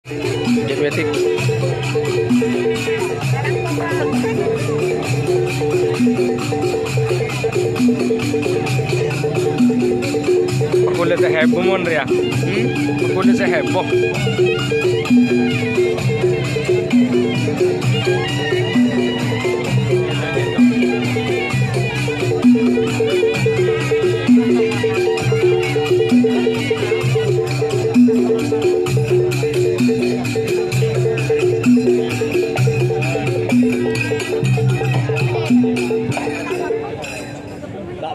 Jetmatic. Aku lihat heboh mon ya. Aku lihat heboh.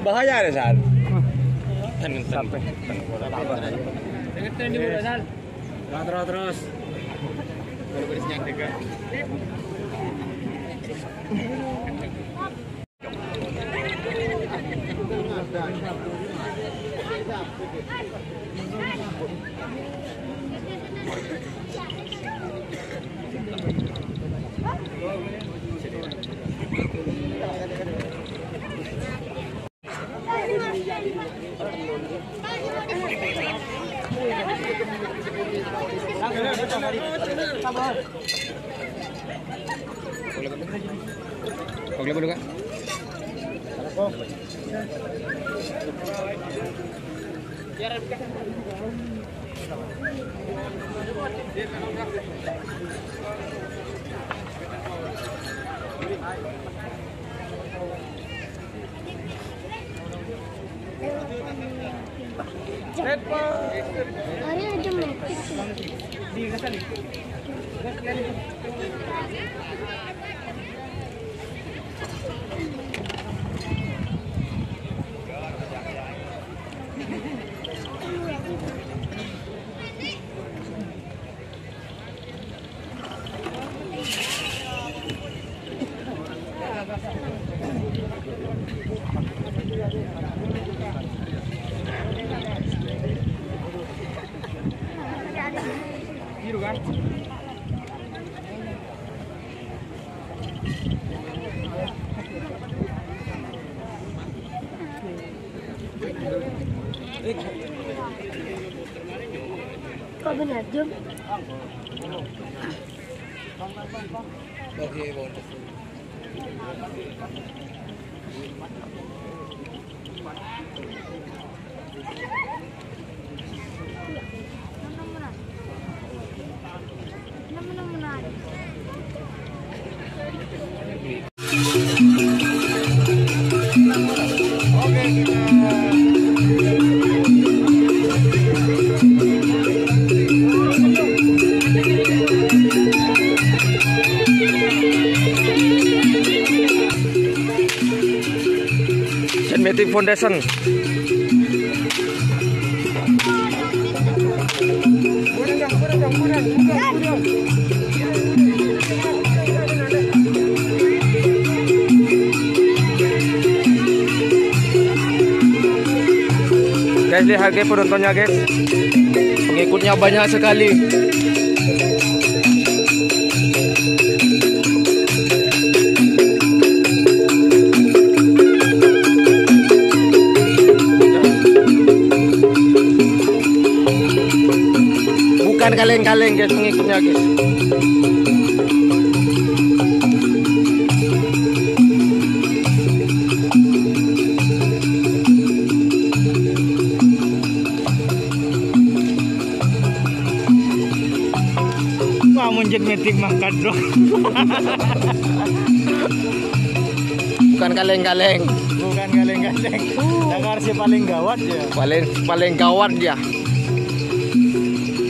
Bahaya deh San. Sampai. Ingetin dulu San. Terus. Baru berisnya juga. Boleh boleh Kak. Hari ada metik. Biru kan? Kok benar Jum? Oke, Jetmatic Foundation. Guys, lihat guys penontonnya guys. Pengikutnya banyak sekali. Bukan kaleng-kaleng guys pengikutnya guys. Jetmatic makan dong. Bukan kaleng-kaleng. Bukan kaleng-kaleng. Dakar sih paling gawat ya. Paling gawat dia.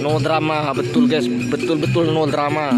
No drama, betul guys, betul-betul no drama.